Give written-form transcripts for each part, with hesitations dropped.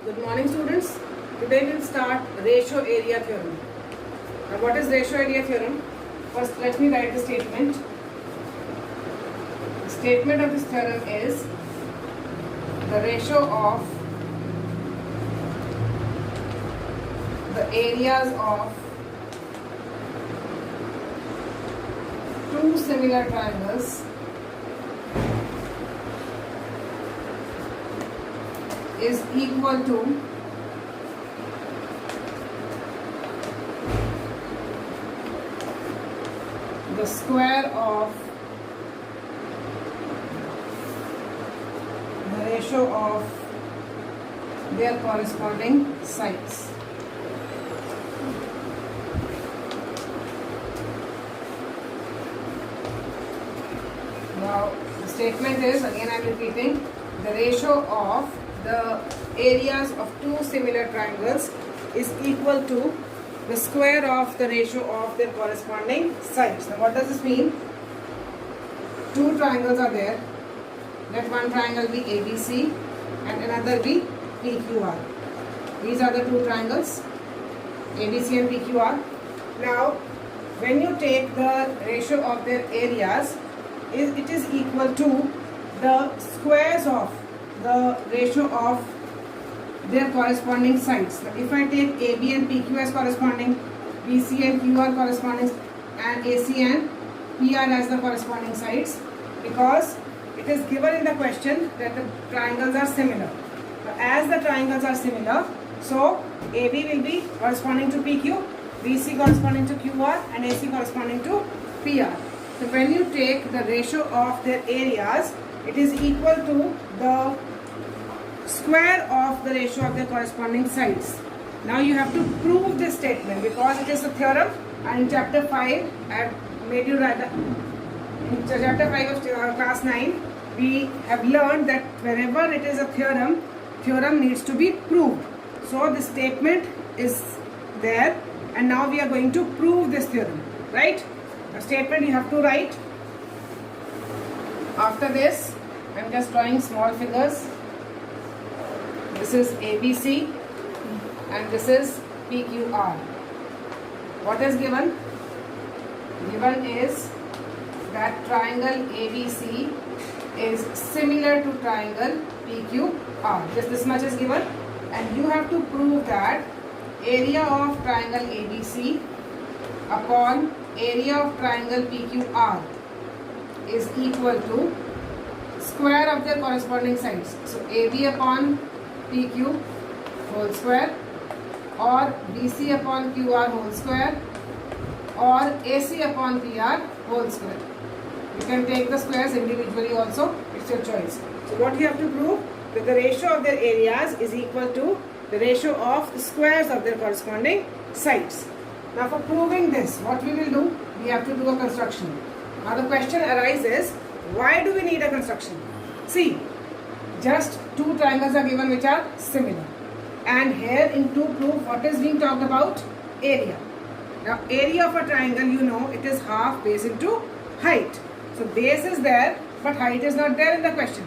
Good morning, students. Today we'll start ratio area theorem. Now, what is ratio area theorem? First, let me write the statement. The statement of this theorem is the ratio of the areas of two similar triangles is equal to the square of the ratio of their corresponding sides. Now, the statement is, again I am repeating, the ratio of the areas of two similar triangles is equal to the square of the ratio of their corresponding sides. Now, what does this mean? Two triangles are there. Let one triangle be ABC and another be PQR. These are the two triangles, ABC and PQR. Now, when you take the ratio of their areas, it is equal to the squares of the ratio of their corresponding sides. Now, if I take AB and PQ as corresponding, BC and QR corresponding, and AC and PR as the corresponding sides, because it is given in the question that the triangles are similar. Now, as the triangles are similar, so AB will be corresponding to PQ, BC corresponding to QR, and AC corresponding to PR. So when you take the ratio of their areas, it is equal to the square of the ratio of their corresponding sides. Now you have to prove this statement because it is a theorem, and in chapter 5 I have made you write in chapter 5 of class 9 we have learned that whenever it is a theorem, theorem needs to be proved. So the statement is there and now we are going to prove this theorem, right? The statement you have to write. After this I am just drawing small figures. This is ABC and this is PQR. What is given? Given is that triangle ABC is similar to triangle PQR. Just this much is given, and you have to prove that area of triangle ABC upon area of triangle PQR is equal to square of their corresponding sides. So AB upon PQ whole square, or BC upon QR whole square, or AC upon PR whole square. You can take the squares individually also, it's your choice. So what you have to prove? That the ratio of their areas is equal to the ratio of the squares of their corresponding sides. Now for proving this, what we will do? We have to do a construction. Now the question arises, why do we need a construction? See, just two triangles are given which are similar, and here in to prove what is being talked about, area. Now area of a triangle, you know, it is half base into height. So base is there but height is not there in the question.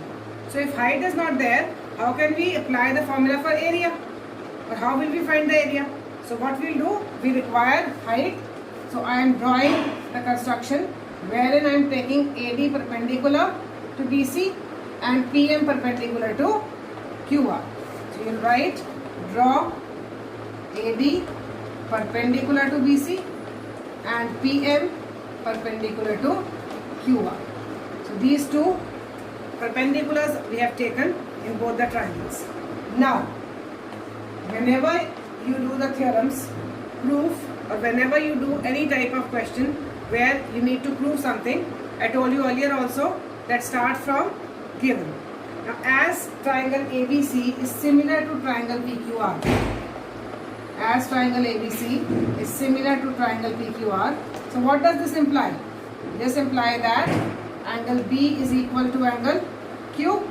So if height is not there, how can we apply the formula for area, or how will we find the area? So what we will do, we require height. So I am drawing the construction wherein I am taking AD perpendicular to BC and PM perpendicular to QR. So you will write, draw AD perpendicular to BC and PM perpendicular to QR. So these two perpendiculars we have taken in both the triangles. Now, whenever you do the theorems, proof, or whenever you do any type of question where you need to prove something, I told you earlier also that start from given. Now as triangle ABC is similar to triangle PQR, as triangle ABC is similar to triangle PQR, so what does this imply? This implies that angle B is equal to angle Q,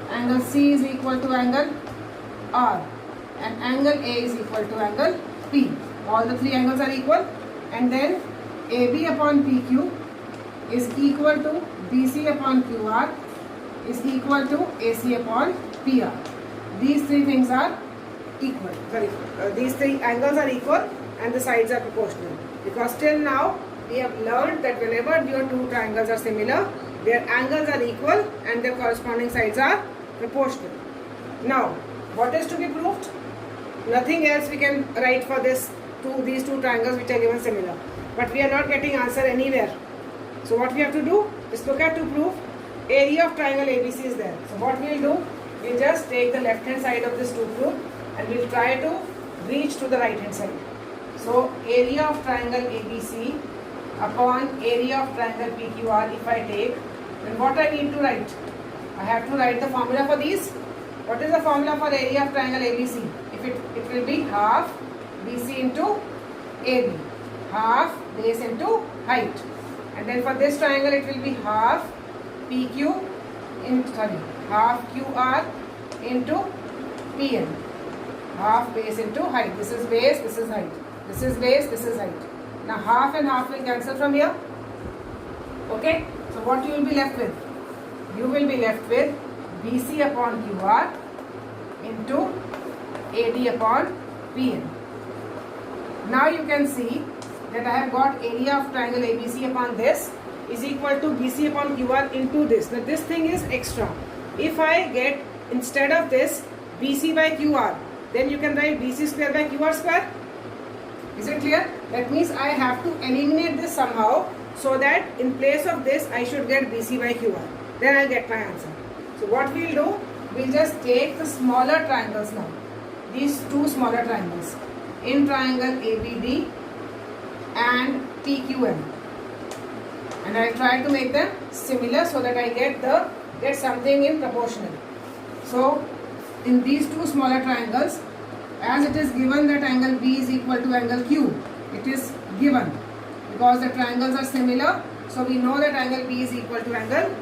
angle C is equal to angle R, and angle A is equal to angle P. All the three angles are equal, and then AB upon PQ is equal to BC upon QR is equal to AC upon PR. These three things are equal. Sorry, these three angles are equal and the sides are proportional. Because till now we have learned that whenever your two triangles are similar, their angles are equal and their corresponding sides are proportional. Now, what is to be proved? Nothing else we can write for these two triangles which are given similar. But we are not getting answer anywhere. So what we have to do is look at to prove area of triangle ABC is there. So what we will do, we will just take the left hand side of this to prove and we will try to reach to the right hand side. So area of triangle ABC upon area of triangle PQR if I take, then what I need to write? I have to write the formula for these. What is the formula for area of triangle ABC? It will be half BC into AB, half base into height. And then for this triangle it will be half half QR into PN, half base into height. This is base, this is height. This is base, this is height. Now half and half will cancel from here. Okay, so what you will be left with? You will be left with BC upon QR into AD upon PN. Now you can see that I have got area of triangle ABC upon this is equal to BC upon QR into this. Now this thing is extra. If I get instead of this BC by QR, then you can write BC square by QR square. Is it clear? That means I have to eliminate this somehow so that in place of this I should get BC by QR. Then I'll get my answer. So what we'll do, we'll just take the smaller triangles now. These two smaller triangles in triangle ABD and PQM, and I'll try to make them similar so that I get something in proportional. So in these two smaller triangles, as it is given that angle B is equal to angle Q, it is given because the triangles are similar, so we know that angle B is equal to angle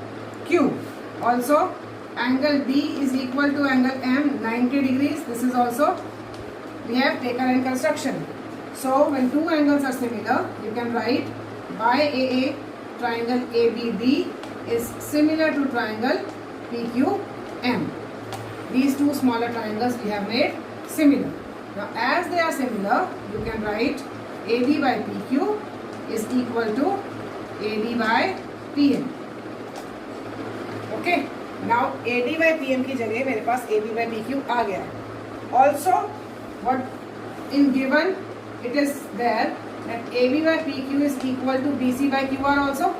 Q. Also angle D is equal to angle M, 90 degrees. This is also we have taken in construction. So when two angles are similar, you can write by AA triangle ABD is similar to triangle PQM. These two smaller triangles we have made similar. Now as they are similar, you can write AD by PQ is equal to AD by PM. Okay. Now AD by PM की जगह मेरे पास AB by PQ आ गया. Also, what in given it is there that AB by PQ is equal to BC by QR also,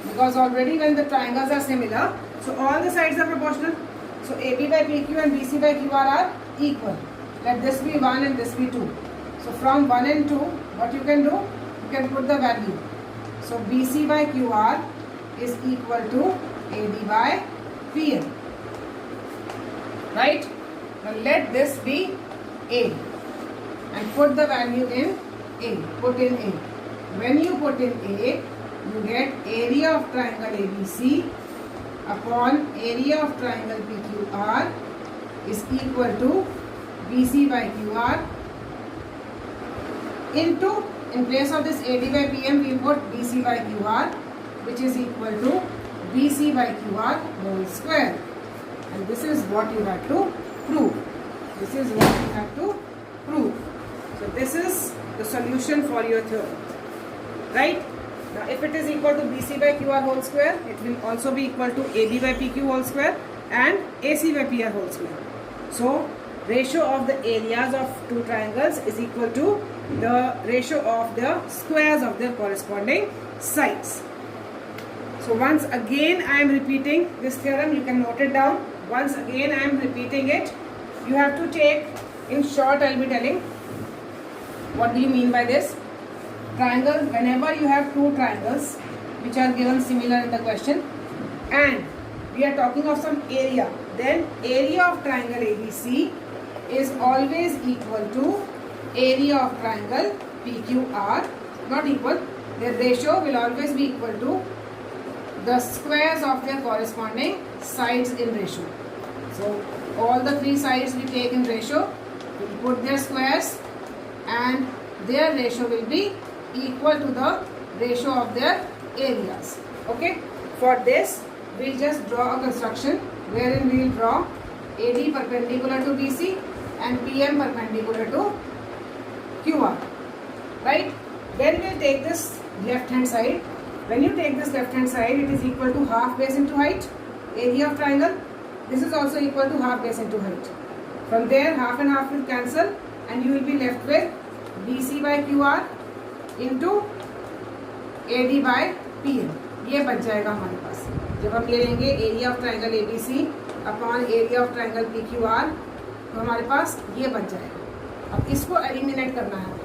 because already when the triangles are similar, so all the sides are proportional. So AB by PQ and BC by QR are equal. Let this be 1 and this be 2. So from 1 and 2, what you can do? You can put the value. So BC by QR is equal to AD by PM. Right? Now let this be A and put the value in A. Put in A. When you put in A, you get area of triangle ABC upon area of triangle PQR is equal to BC by QR into, in place of this AD by PM, we put BC by QR, which is equal to BC by QR whole square. And this is what you have to prove. This is what you have to prove. So this is the solution for your theorem. Right? Now if it is equal to BC by QR whole square, it will also be equal to AB by PQ whole square and AC by PR whole square. So ratio of the areas of two triangles is equal to the ratio of the squares of their corresponding sides. So once again I am repeating this theorem, you can note it down. Once again I am repeating it. You have to take, in short I will be telling, what do you mean by this? Triangle, whenever you have two triangles which are given similar in the question and we are talking of some area, then area of triangle ABC is always equal to area of triangle PQR, not equal, their ratio will always be equal to the squares of their corresponding sides in ratio. So all the three sides we take in ratio, we put their squares and their ratio will be equal to the ratio of their areas. Okay, for this we will just draw a construction wherein we will draw AD perpendicular to BC and PM perpendicular to QR. Right? Then we'll take this left hand side. When you take this left hand side, it is equal to half base into height, area of triangle. This is also equal to half base into height. From there, half and half will cancel and you will be left with BC by QR into AD by PM. ये बच जाएगा हमारे पास जब हम ले लेंगे area of triangle ABC upon area of triangle PQR, तो हमारे पास ये बच जाएगा. अब इसको एलिमिनेट करना है.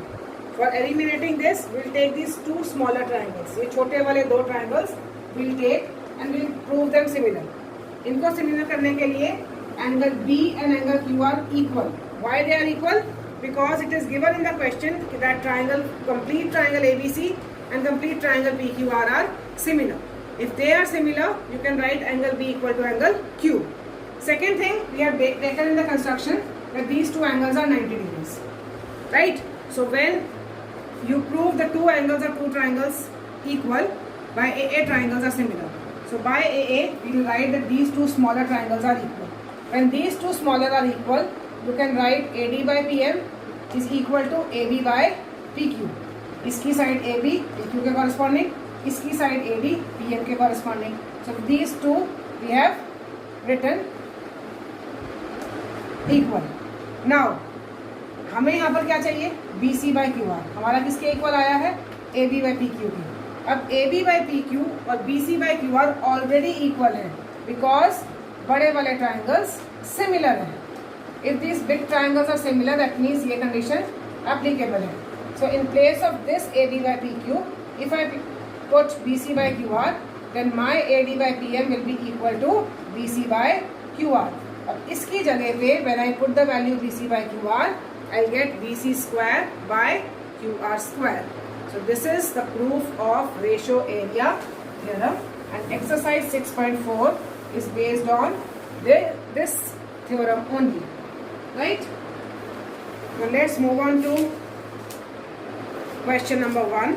For eliminating this will take this two smaller triangles. ये छोटे वाले दो triangles will take and will prove them similar. इनको सिमिलर करने के लिए angle B and angle Q are equal. Why they are equal? Because it is given in the question that triangle, complete triangle ABC and complete triangle PQR are similar. If they are similar, you can write angle B equal to angle Q. Second thing, we have taken in the construction that these two angles are 90 degrees. Right? So when you prove the two angles of two triangles equal, by AA triangles are similar. So by AA, we will write that these two smaller triangles are equal. When these two smaller are equal, you can write AD by PM is equal to AB by PQ. इसकी side AB PQ के corresponding, इसकी side AD PM के corresponding. So these two we have written equal. Now हमें यहाँ पर क्या चाहिए? BC by QR. हमारा किसके इक्वल आया है? AB by PQ की. अब AB by PQ और BC by QR already equal है बिकॉज बड़े वाले ट्राइंगल्स सिमिलर हैं. If this big triangles are similar that means ये कंडीशन एप्लीकेबल है. So in place of this AB by PQ, if I put BC by QR, then my AD by PM will be equal to BC by QR. अब इसकी जगह पे when I put the value BC by QR, I get BC square by QR square. So this is the proof of ratio area theorem, and exercise 6.4 is based on this theorem only, right? So let's move on to question number 1.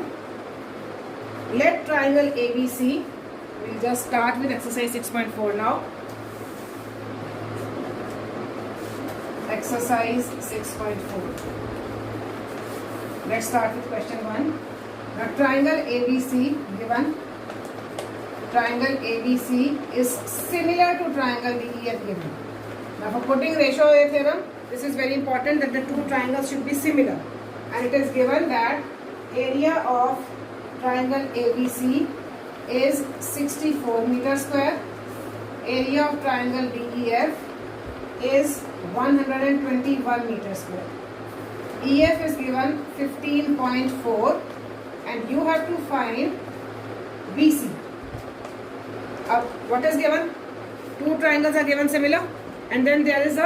Let triangle ABC, we'll just start with exercise 6.4 now. Exercise 6.4. Let's start with question 1. The triangle ABC given. Triangle ABC is similar to triangle DEF given. Now for putting ratio theorem, this is very important that the two triangles should be similar. And it is given that area of triangle ABC is 64 meter square. Area of triangle DEF is 121 meter square. EF is given 15.4 and you have to find BC. What is given? Two triangles are given similar, and then there is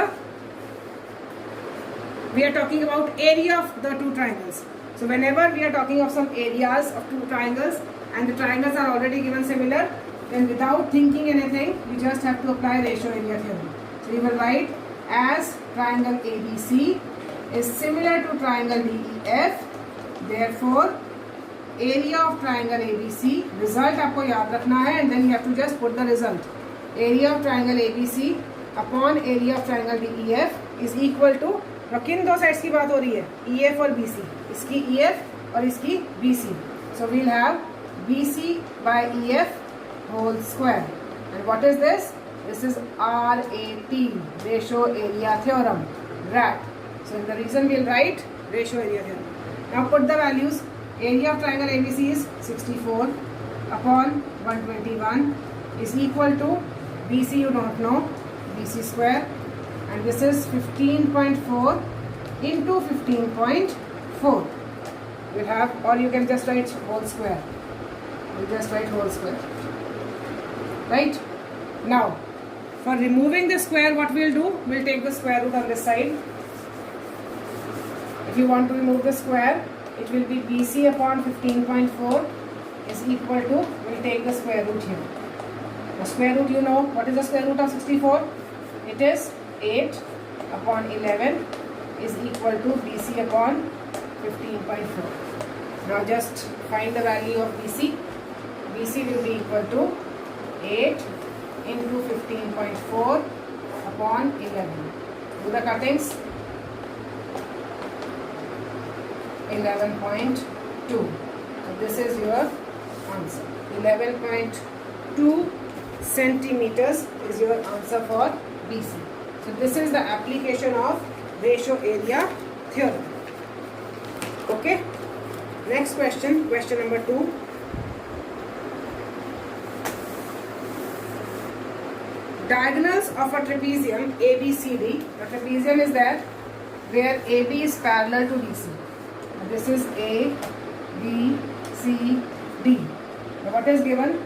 we are talking about area of the two triangles. So whenever we are talking of some areas of two triangles and the triangles are already given similar, then without thinking anything, you just have to apply ratio area theorem. So you will write as triangle ABC is similar to triangle DEF, therefore area of triangle ABC, result आपको याद रखना है, and then you have to just put the result. Area of triangle ABC upon area of triangle DEF is equal to, किन दो sides की बात हो रही है? EF और BC. इसकी EF और इसकी BC. So we'll have BC by EF whole square. And what is this? This is RAT, ratio area theorem, RAT. So in the reason we'll write ratio area theorem. Now put the values. Area of triangle ABC is 64 upon 121 is equal to BC, you don't know, BC square, and this is 15.4 into 15.4. We'll have, or you can just write whole square. We'll just write whole square. Right? Now, for removing the square, what we'll do? We'll take the square root on this side. If you want to remove the square, it will be BC upon 15.4 is equal to, we'll take the square root here. The square root, you know, what is the square root of 64? It is 8 upon 11 is equal to BC upon 15.4. Now just find the value of BC. BC will be equal to 8 into 15.4 upon 11. Do the cuttings. 11.2. So this is your answer. 11.2 centimeters is your answer for BC. So this is the application of ratio area theorem. Okay. Next question, question number 2. Diagonals of a trapezium ABCD. The trapezium is that where AB is parallel to DC. This is A, B, C, D. Now what is given?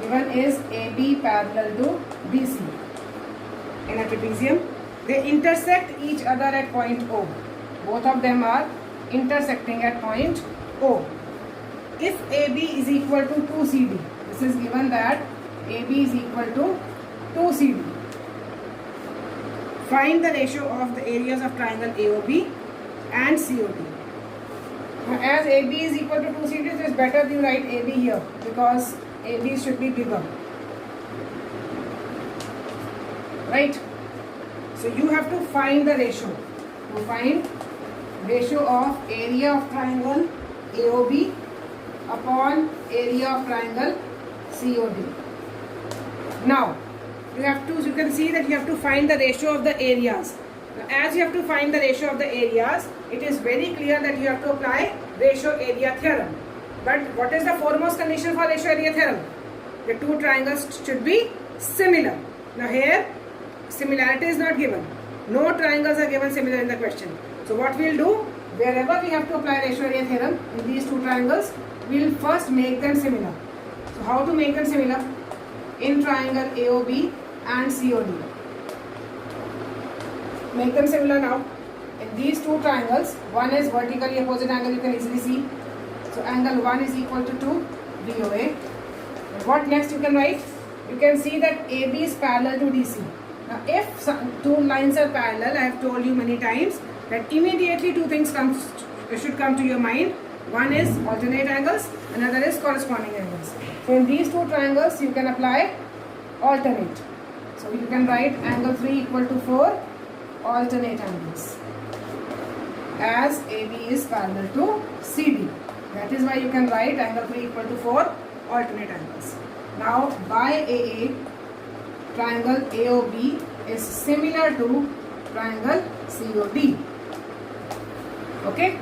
Given is AB parallel to DC. In a trapezium, they intersect each other at point O. Both of them are intersecting at point O. If AB is equal to 2CD, this is given that AB is equal to 2CD. Find the ratio of the areas of triangle AOB and COD. Now, as AB is equal to 2CD, it is better you write AB here because AB should be bigger. Right? So you have to find the ratio. To find ratio of area of triangle AOB upon area of triangle COD. Now, you can see that you have to find the ratio of the areas. Now, as you have to find the ratio of the areas, it is very clear that you have to apply ratio area theorem. But what is the foremost condition for ratio area theorem? The two triangles should be similar. Now here, similarity is not given. No triangles are given similar in the question. So what we will do, wherever we have to apply ratio area theorem in these two triangles, we will first make them similar. So how to make them similar? In triangle AOB and COD. Make them similar now. In these two triangles, one is vertically opposite angle, you can easily see. So angle 1 is equal to 2 DOA. And what next you can write? You can see that AB is parallel to DC. Now if two lines are parallel, I have told you many times that immediately two things should come to your mind. One is alternate angles, another is corresponding angles. So in these two triangles, you can apply alternate. So you can write angle 3 equal to 4 alternate angles as AB is parallel to CD. That is why you can write angle 3 equal to 4 alternate angles. Now by AA, triangle AOB is similar to triangle COD. Okay.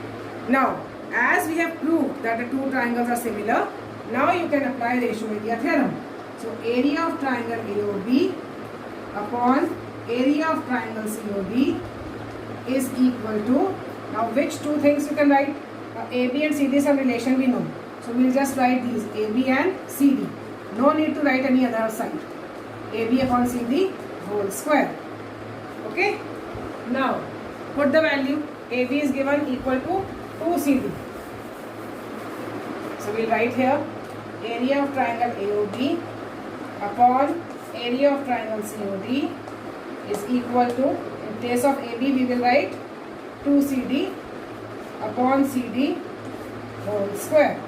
Now as we have proved that the two triangles are similar, now you can apply ratio area theorem. So area of triangle AOB upon area of triangle COD is equal to, now which two things you can write? AB and CD, some relation we know. So we will just write these AB and CD. No need to write any other side. AB upon CD whole square. Okay. Now put the value. AB is given equal to 2CD. So we will write here area of triangle AOB upon area of triangle COD is equal to, in place of AB we will write 2CD upon CD whole square.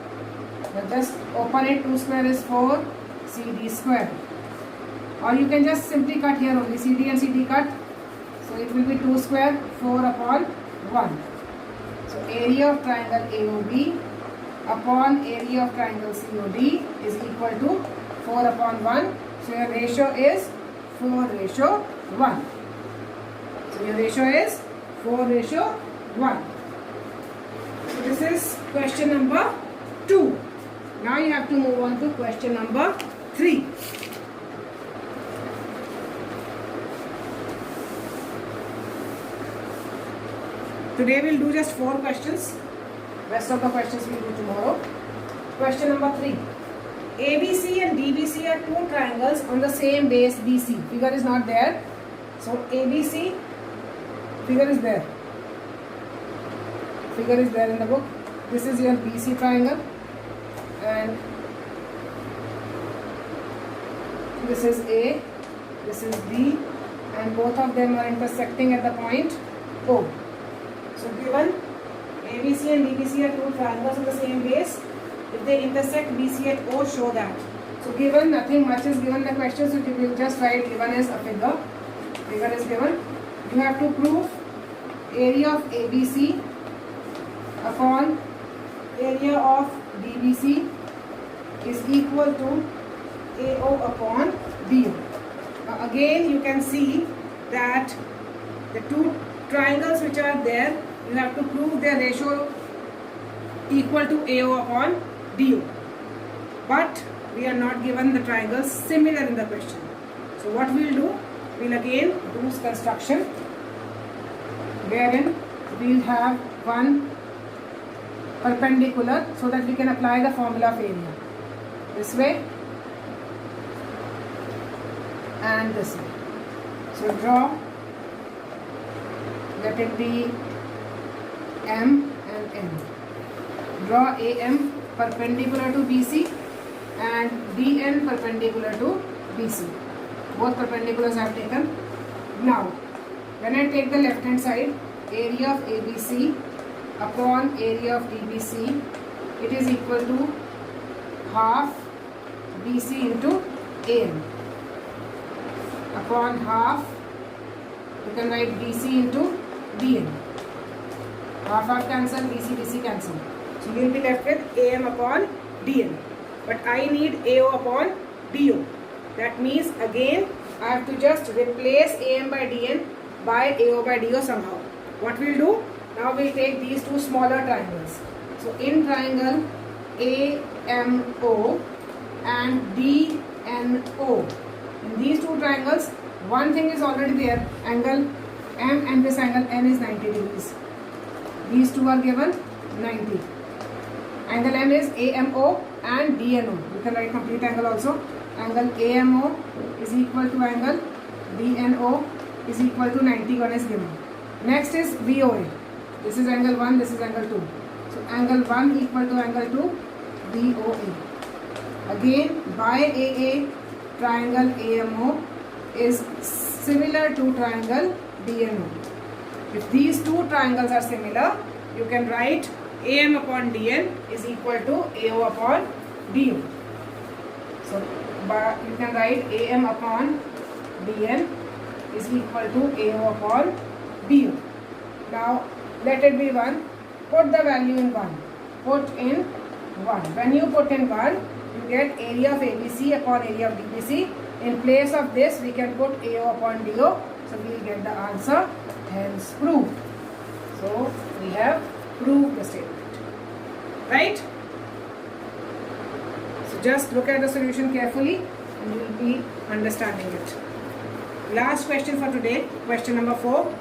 Now just open it, 2 square is 4, CD square. Or you can just simply cut here only, CD and CD cut. So it will be 2 square, 4 upon 1. So area of triangle AOB upon area of triangle COD is equal to 4 upon 1. So your ratio is 4:1. So your ratio is 4:1. So this is question number 2. Now you have to move on to question number 3. Today we will do just 4 questions. Rest of the questions we will do tomorrow. Question number 3. ABC and DBC are two triangles on the same base BC. Figure is not there. So ABC, figure is there. Figure is there in the book. This is your BC triangle. And this is A, this is B, and both of them are intersecting at the point O. So given ABC and DBC are two triangles on the same base, if they intersect BC at O, show that. So given, nothing much is given in the question, so you will just write given as a figure. Figure is given. You have to prove area of ABC upon area of DBC is equal to AO upon DO. Now again you can see that the two triangles which are there, you have to prove their ratio equal to AO upon DO. But we are not given the triangles similar in the question. So what we will do, we will again do construction wherein we will have one perpendicular so that we can apply the formula of area. This way and this way. So draw, let it be M and N. Draw AM perpendicular to BC and DN perpendicular to BC. Both perpendiculars I have taken. Now, when I take the left hand side, area of ABC upon area of DBC, it is equal to half BC into AM upon half, you can write BC into DN. Half cancel, BC cancel. So you will be left with AM upon DN. But I need AO upon DO. That means again I have to just replace AM by DN by AO by DO somehow. What we'll do? Now we'll take these two smaller triangles. So in triangle AMO and DNO, in these two triangles, one thing is already there, angle M and this angle N is 90 degrees. These two are given 90. Angle M is AMO and DNO. You can write complete angle also. Angle AMO is equal to angle DNO is equal to 90. One is given. Next is VOA. This is angle 1, this is angle 2. So angle 1 equal to angle 2, VOA. Again, by AA, triangle AMO is similar to triangle DNO. If these two triangles are similar, you can write AM upon DN is equal to AO upon DO. So you can write AM upon DN is equal to AO upon DO. Now let it be 1. Put the value in 1. Put in 1. When you put in 1, you get area of ABC upon area of DBC. In place of this, we can put AO upon DO. So we will get the answer, hence proved. So we have proved the statement. Right? So just look at the solution carefully and you will be understanding it. Last question for today, question number 4.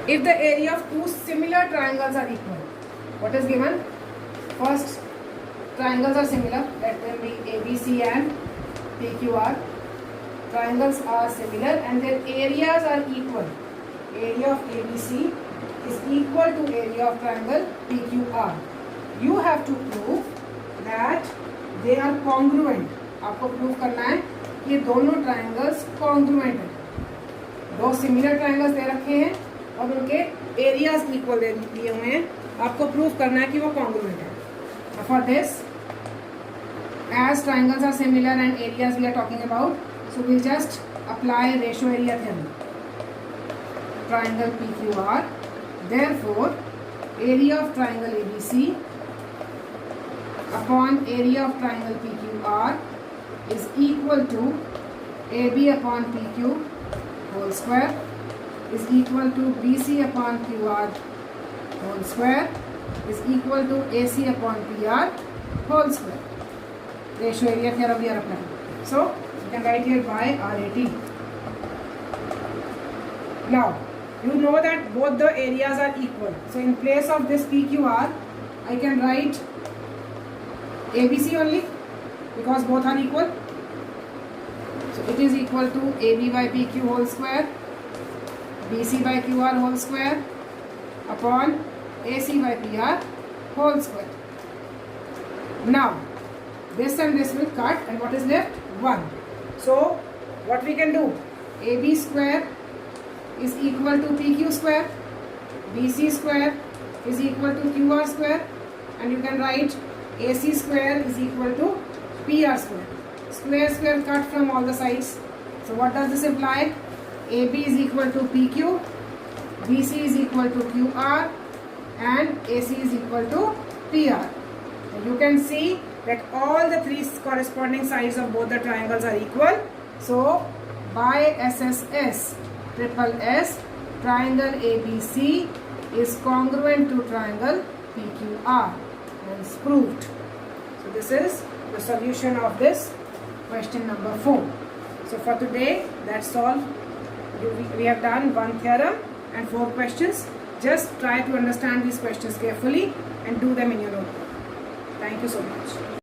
If the area of two similar triangles are equal, what is given? First, triangles are similar, let them be ABC and PQR. Triangles are similar and their areas are equal. Area of ABC is equal to area of triangle PQR. You have to prove that they are congruent. आपको prove करना है कि ये दोनों triangles congruent हैं. दो similar triangles दे रखे हैं और उनके areas equal दिए हुए हैं. आपको prove करना है कि वो congruent है. For this, as triangles are similar and areas we are talking about, so we'll just apply ratio area theorem. Triangle PQR, therefore area of triangle ABC upon area of triangle PQR is equal to AB upon PQ whole square is equal to BC upon QR whole square is equal to AC upon PR whole square. Ratio area theorem we are applying. So you can write here by RAT. Now you know that both the areas are equal. So in place of this PQR, I can write ABC only because both are equal. So it is equal to AB by PQ whole square, BC by QR whole square upon AC by PR whole square. Now this and this will cut and what is left? 1. So what we can do? AB square is equal to PQ square, BC square is equal to QR square, and you can write AC square is equal to PR square. Square square cut from all the sides. So what does this imply? AB is equal to PQ, BC is equal to QR, and AC is equal to PR. You can see that all the three corresponding sides of both the triangles are equal. So by SSS triple S, triangle ABC is congruent to triangle PQR, and it's proved. So this is the solution of this question number 4. So for today, that's all. We have done one theorem and 4 questions. Just try to understand these questions carefully and do them in your notebook. Thank you so much.